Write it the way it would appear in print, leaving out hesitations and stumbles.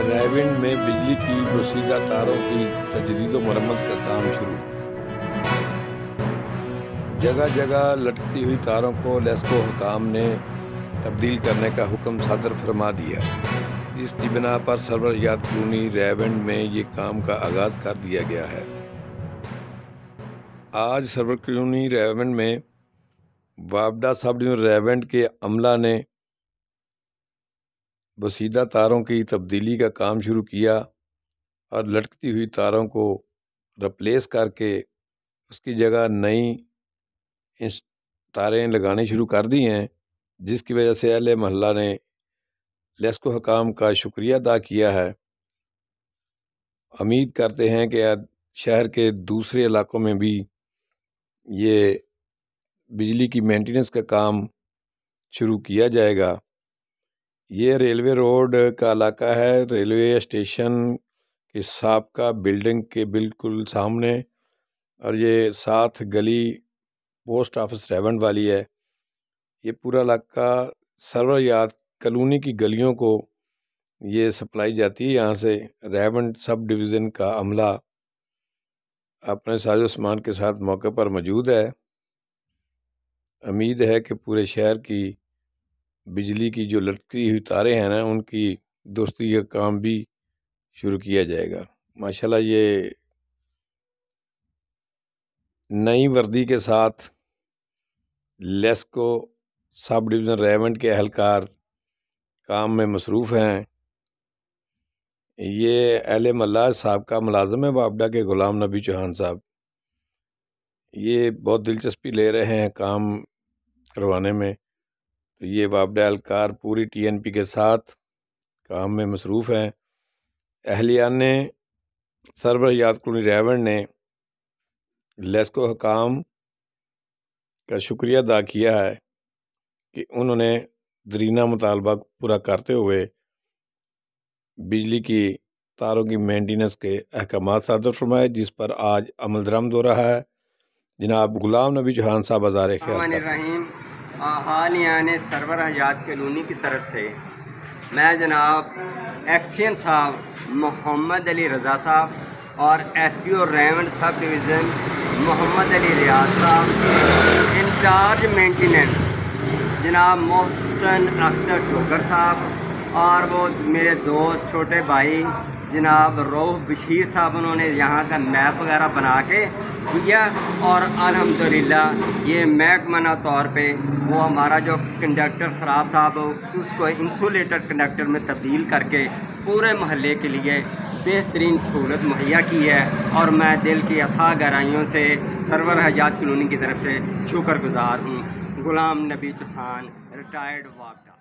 ریونڈ میں بجلی کی بوسیدہ تاروں کی تجدید و مرمت کا کام شروع۔ جگہ جگہ لٹکتی ہوئی تاروں کو لیسکو حکام نے تبدیل کرنے کا حکم صادر فرما دیا، جس کی بنا پر سرور حیات کالونی ریونڈ میں یہ کام کا آغاز کر دیا گیا ہے۔ آج سرور کالونی ریونڈ میں وابڈہ سب ڈویژن ریونڈ کے عملہ نے بوسیدہ تاروں کی تبدیلی کا کام شروع کیا اور لٹکتی ہوئی تاروں کو ریپلیس کر کے اس کی جگہ نئی تاریں لگانی شروع کر دی ہیں، جس کی وجہ سے اہل محلہ نے لیسکو حکام کا شکریہ ادا کیا ہے۔ امید کرتے ہیں کہ شہر کے دوسرے علاقوں میں بھی یہ بجلی کی مینٹیننس کا کام شروع کیا جائے گا۔ یہ ریلوے روڈ کا علاقہ ہے، ریلوے اسٹیشن کے سابقہ بلڈنگ کے بالکل سامنے، اور یہ ساتھ گلی پوسٹ آفس ریونڈ والی ہے۔ یہ پورا علاقہ سرور حیات کالونی کی گلیوں کو یہ سپلائی جاتی ہے۔ یہاں سے ریونڈ سب ڈویژن کا عملہ اپنے ساز و سامان کے ساتھ موقع پر موجود ہے۔ امید ہے کہ پورے شہر کی بجلی کی جو لٹکتی ہوئی تاریں ہیں نا، ان کی درستی کا کام بھی شروع کیا جائے گا۔ ماشاءاللہ یہ نئی وردی کے ساتھ لیسکو سب ڈویژن ریونڈ کے اہلکار کام میں مصروف ہیں۔ یہ اہل محلہ سابقہ ملازم ہے وابڈہ کے غلام نبی چوہان صاحب، یہ بہت دلچسپی لے رہے ہیں کام کروانے میں۔ تو یہ وابڈہ اہلکار پوری ٹی این پی کے ساتھ کام میں مصروف ہیں۔ اہلیان نے سرور حیات کالونی ریونڈ نے لیسکو حکام کا شکریہ ادا کیا ہے کہ انہوں نے دیرینہ مطالبہ پورا کرتے ہوئے بجلی کی تاروں کی مینٹیننس کے احکامات صادر فرمائے، جس پر آج عمل درآمد ہو رہا ہے۔ جناب غلام نبی چوہان صاحب ہزار خیر۔ الرحیم، حالیہ سرور حیات کالونی کی طرف سے میں جناب ایکسین صاحب محمد علی رضا صاحب اور S D O revenue subdivision Muhammad Ali Riaz صاحب، انچارج مینٹیننس جناب محسن اختر ٹھوکر صاحب، اور وہ میرے دو چھوٹے بھائی جناب روح بشیر صاحب، انہوں نے یہاں کا میپ وغیرہ بنا کے دیا، اور الحمدللہ یہ محکمہ طور پہ وہ ہمارا جو کنڈکٹر خراب تھا وہ اس کو انسولیٹر کنڈکٹر میں تبدیل کر کے پورے محلے کے لیے بہترین سہولت مہیا کی ہے، اور میں دل کی اتھاہ گہرائیوں سے سرور حیات کالونی کی طرف سے شکر گزار ہوں۔ غلام نبی چوہان، ریٹائرڈ وابڈہ۔